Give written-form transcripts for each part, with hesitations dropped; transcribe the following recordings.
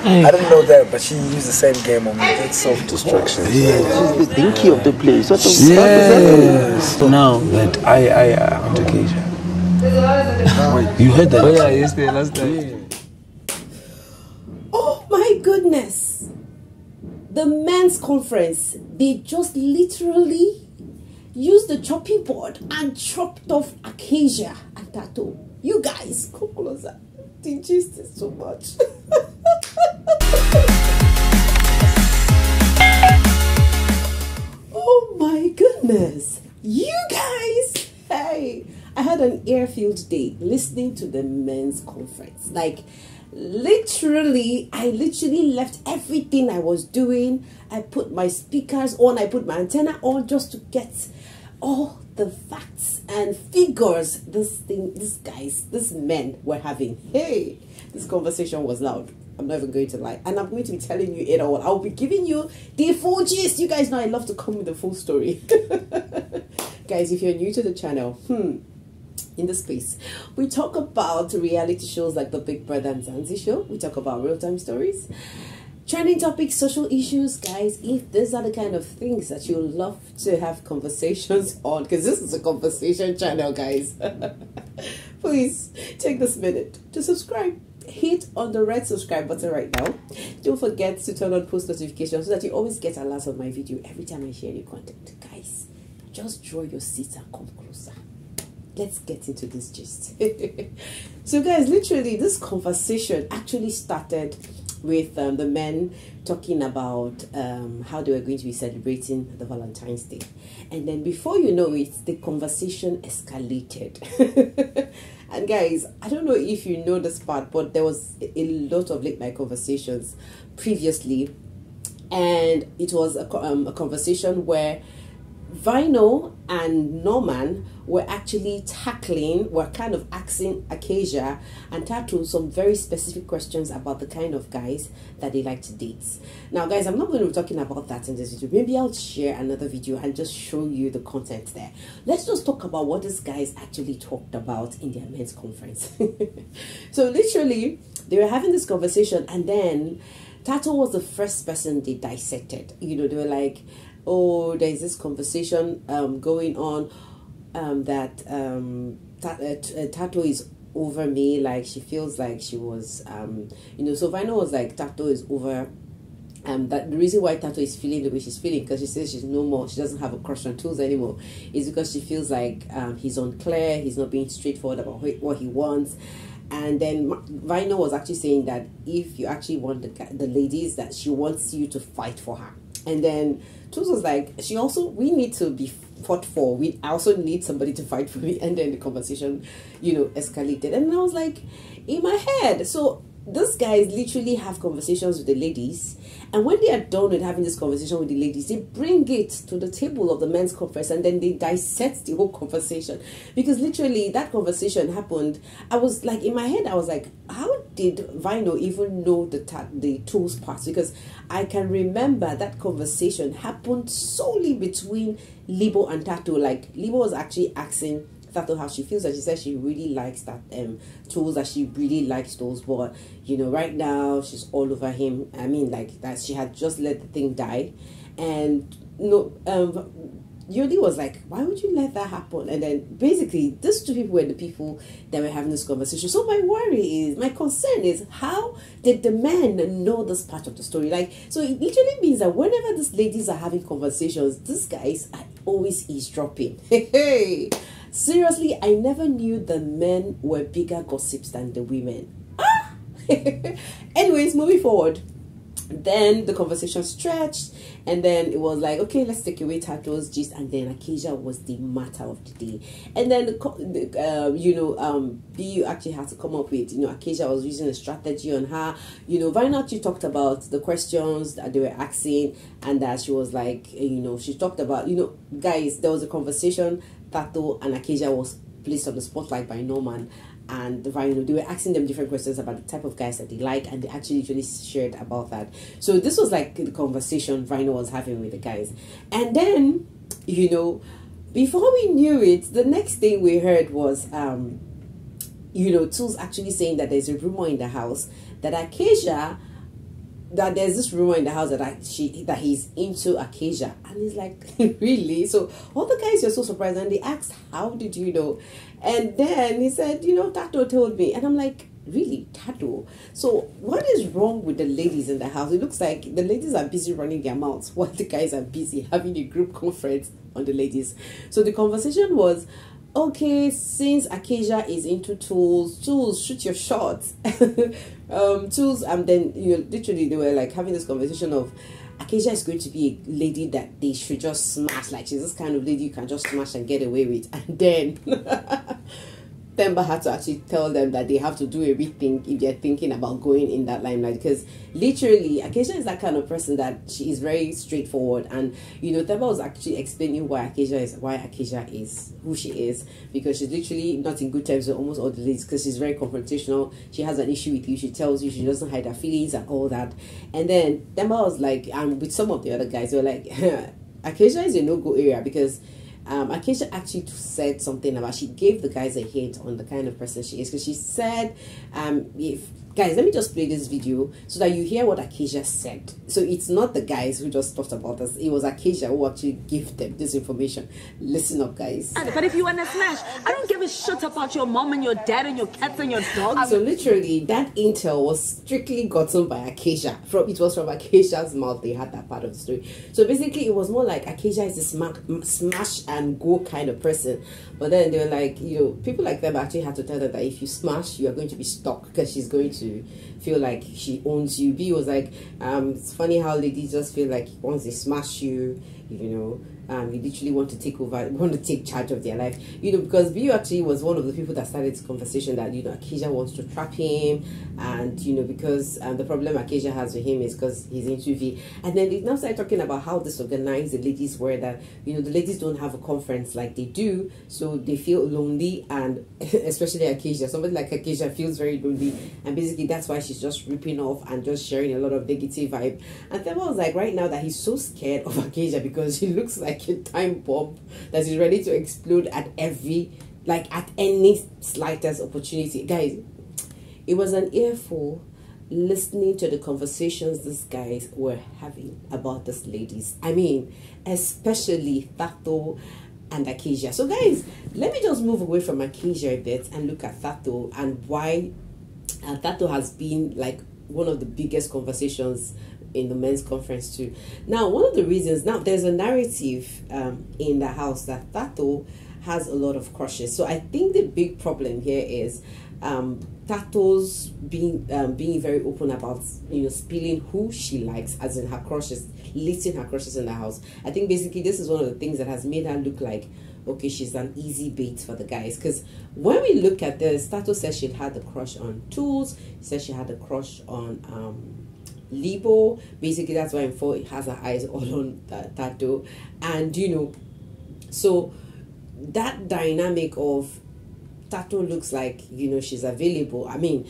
I didn't know that, but she used the same game on me. It's self-destruction. Yeah. She's the dinky of the place. What the Yes. Now that I on occasion. You heard that? Oh yeah, yesterday, last time. Oh my goodness. The men's conference, they just literally used the chopping board and chopped off Acacia and Tato. You guys, come closer. The gist is so much. Oh my goodness. You guys. Hey, I had an airfield day listening to the men's conference. Like, I literally left everything I was doing. I put my speakers on, I put my antenna on just to get all the facts and figures these men were having. Hey, this conversation was loud. I'm not even going to lie. And I'm going to be telling you it all. I'll be giving you the full gist. You guys know I love to come with the full story. Guys, if you're new to the channel, in this space, we talk about reality shows like the Big Brother and Zanzi show. We talk about real-time stories, trending topics, social issues. Guys, if these are the kind of things that you love to have conversations on, because this is a conversation channel, guys, please take this minute to subscribe. Hit on the red subscribe button right now. Don't forget to turn on post notifications so that you always get alerts of my video every time I share new content. Guys, just draw your seat and come closer. Let's get into this gist. So guys, literally this conversation actually started with the men talking about how they were going to be celebrating the Valentine's Day. And then before you know it, the conversation escalated. And guys, I don't know if you know this part, but there was a lot of late night conversations previously. And it was a conversation where Vino and Norman were actually were kind of asking Acacia and Tattoo some very specific questions about the kind of guys that they like to date. Now guys, I'm not going to be talking about that in this video. Maybe I'll share another video and just show you the content there. Let's just talk about what these guys actually talked about in their men's conference. So literally, they were having this conversation, and then Tattoo was the first person they dissected. You know, they were like, oh, there's this conversation going on that Tato is over me, like she feels like she was you know. So Vino was like, Tato is over that the reason why Tato is feeling the way she's feeling, because she says she doesn't have a crush on Tools anymore, is because she feels like he's unclear, he's not being straightforward about what he wants. And then Vino was actually saying that if you actually want the ladies, that she wants you to fight for her. And then Tools was like, we need to be fought for. I also need somebody to fight for me. And then the conversation, you know, escalated. And I was like, in my head, so these guys literally have conversations with the ladies, and when they are done with having this conversation with the ladies, they bring it to the table of the men's conference, and then they dissect the whole conversation. Because literally that conversation happened, I was like, in my head I was like, how did Vino even know the Tools parts? Because I can remember that conversation happened solely between Libo and Tato. Like, Libo was actually asking Tato how she feels, and she said she really likes that Tools, that she really likes those, but you know, right now she's all over him. I mean, like, that she had just let the thing die. And no, Yodi was like, why would you let that happen? And then basically these two people were the people that were having this conversation. So my concern is, how did the men know this part of the story? Like, so it literally means that whenever these ladies are having conversations, these guys are always eavesdropping. Hey, seriously, I never knew the men were bigger gossips than the women. Anyways, moving forward, then the conversation stretched, and then it was like, okay, let's take away Tato's gist, and then Acacia was the matter of the day. And then BU actually had to come up with, you know, Acacia was using a strategy on her. You know, Vino actually talked about the questions that they were asking, and that she was like, you know, she talked about, you know, guys, there was a conversation, Tato and Acacia was placed on the spotlight by Norman and Vino. They were asking them different questions about the type of guys that they like, and they actually shared about that. So this was like the conversation Vino was having with the guys. And then, you know, before we knew it, the next thing we heard was you know, Tools actually saying that there's a rumor in the house that Acacia that there's this rumor in the house that he's into Acacia, and he's like, really? So all the guys were so surprised, and they asked, how did you know? And then he said, Tato told me. And I'm like, really, Tato? So what is wrong with the ladies in the house? It looks like the ladies are busy running their mouths while the guys are busy having a group conference on the ladies. So the conversation was, okay, since Acacia is into Tools, shoot your shots. Tools, then, literally they were like having this conversation of, Acacia is going to be a lady that they should just smash. Like, she's this kind of lady you can just smash and get away with. And then Themba had to actually tell them that they have to do a rethink if they're thinking about going in that limelight, because literally Acacia is that kind of person that she is very straightforward. And Themba was actually explaining why Acacia is who she is, because she's literally not in good terms with almost all the ladies, because she's very confrontational. She has an issue with you, she tells you, she doesn't hide her feelings and all that. And then Themba was like, and with some of the other guys, they were like, Acacia is a no-go area, because Acacia actually said something about, she gave the guys a hint on the kind of person she is, because she said, guys, let me just play this video so that you hear what Acacia said. So it's not the guys who just talked about us, it was Acacia who actually gave them this information. Listen up, guys. But if you want to smash, I don't give a shit about your mom and your dad and your cats and your dogs. So literally that intel was strictly gotten by Acacia. It was from Acacia's mouth they had that part of the story. So basically it was more like Acacia is a smash and go kind of person. But then they were like, people like them actually had to tell them that if you smash, you are going to be stuck, because she's going to feel like she owns you. B was like, it's funny how ladies just feel like once they smash you, you literally want to take over, want to take charge of their life, because B actually was one of the people that started this conversation that Acacia wants to trap him, and because the problem Acacia has with him is because he's into V. And then they now started talking about how disorganized the ladies were, that the ladies don't have a conference like they do, so they feel lonely, and especially Acacia, somebody like Acacia feels very lonely, and basically that's why she's just ripping off and just sharing a lot of negative vibe. And Themba was like, right now that he's so scared of Acacia because she looks like a time bomb that is ready to explode at any slightest opportunity. Guys, it was an earful listening to the conversations these guys were having about these ladies. I mean, especially Tato and Acacia. So guys, let me just move away from Acacia a bit and look at Tato and why Tato has been like one of the biggest conversations in the men's conference too. Now, one of the reasons, now there's a narrative in the house that Tato has a lot of crushes. So I think the big problem here is Tato's being very open about spilling who she likes, as in her crushes, listing her crushes in the house. I think basically this is one of the things that has made her look like, okay, she's an easy bait for the guys. Because when we look at this, Tato says she had a crush on Tools, says she had a crush on Libo. Basically that's why Info has her eyes all on Tato. And so that dynamic of Tato looks like she's available. I mean,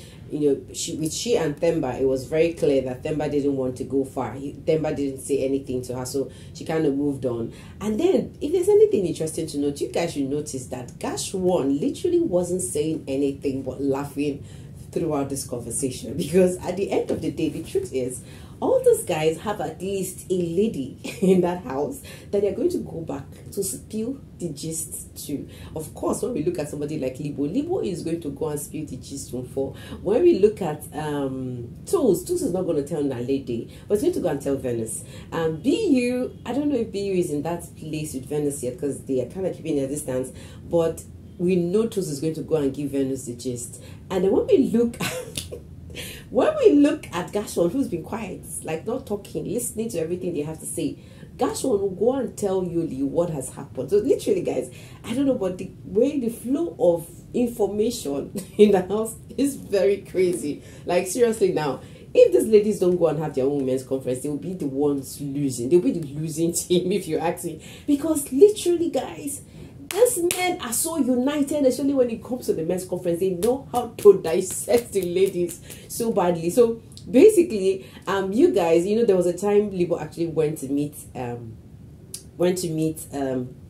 she and Themba, it was very clear that Themba didn't want to go far. Themba didn't say anything to her, so she kind of moved on. And then if there's anything interesting to note, you guys should notice that Gash One literally wasn't saying anything but laughing throughout this conversation, because at the end of the day, the truth is all those guys have at least a lady in that house that they're going to go back to spill the gist to. Of course, when we look at somebody like Libo is going to go and spill the gist to for. When we look at Tools is not going to tell Naledi, but it's going to go and tell Venus. BU, I don't know if BU is in that place with Venus yet, because they are kind of keeping their distance, but we know Tools is going to go and give Venus the gist. And then when we look at Gashwan, who's been quiet, like not talking, listening to everything they have to say, Gashwan will go and tell Yuli what has happened. So literally, guys, I don't know, but the way the flow of information in the house is very crazy. Like seriously now, if these ladies don't go and have their own women's conference, they will be the ones losing. They'll be the losing team, if you ask me. Because literally, guys, these men are so united, especially when it comes to the men's conference. They know how to dissect the ladies so badly. So basically, you guys, there was a time Libo actually went to meet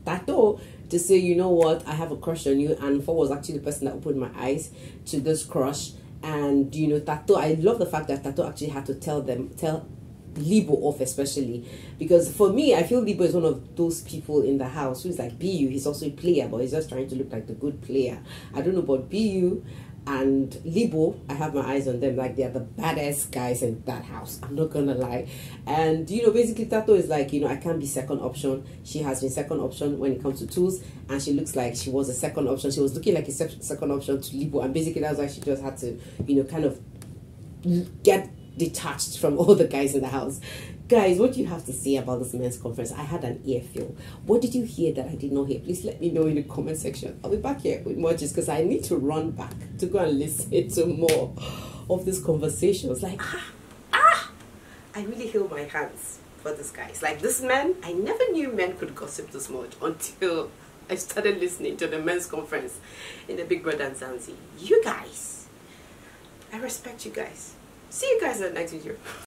Tato to say, you know what, I have a crush on you. And Fo was actually the person that opened my eyes to this crush. And you know, Tato, I love the fact that Tato actually had to tell Libo off, especially because for me, I feel Libo is one of those people in the house who's like BU. He's also a player, but he's just trying to look like the good player. I don't know about BU and Libo. I have my eyes on them, like they're the baddest guys in that house. I'm not gonna lie. And you know, basically Tato is like, you know, I can't be second option. She has been second option when it comes to tools, and she looks like she was a second option. She was looking like a second option to Libo, and basically that's why she just had to, you know, kind of get detached from all the guys in the house. Guys, what do you have to say about this men's conference? I had an earfeel. What did you hear that I did not hear? Please let me know in the comment section. I'll be back here with more just because I need to run back to go and listen to more of these conversations. Like, I really hold my hands for this guys. Like, this man, I never knew men could gossip this much until I started listening to the men's conference in the Big Brother and Zanzi. You guys, I respect you guys. See you guys in the next video.